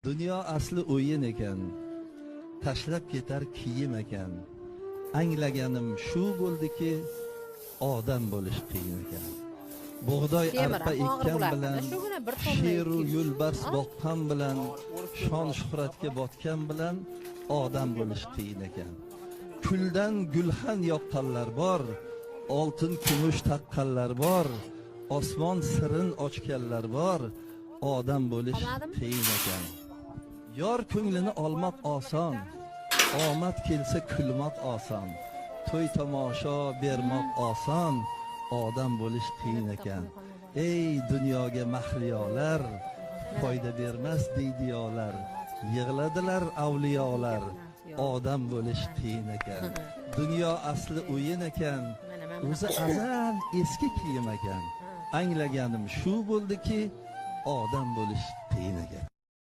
Dunyo asli o'yin ekan, tashlab ketar kiyim ekan. Anglaganim shu bo'ldiki, odam bo'lish qiyin ekan. Bug'doy arpa ekkan bilan, sheru yo'lbars boqqan bilan, shon shuhratga botgan bilan odam bo'lish qiyin ekan. Kuldan gulxan yoqqanlar bor, oltin kumush taqqanlar bor, osmon sirin ochganlar bor, odam bo'lish qiyin ekan. Yor ko'nglini olmoq oson, omad kelsa kulmoq oson, to'y tomosha bermoq oson, odam bo'lish qiyin ekan. Ey dunyoga mahliyolar, foyda bermas deydiyolar, yig'ladilar avliyolar, odam bo'lish qiyin ekan. Dunyo asli o'yin ekan, o'zi azal eski kiyim ekan. Anglaganim shu bo'ldiki, odam bo'lish qiyin ekan.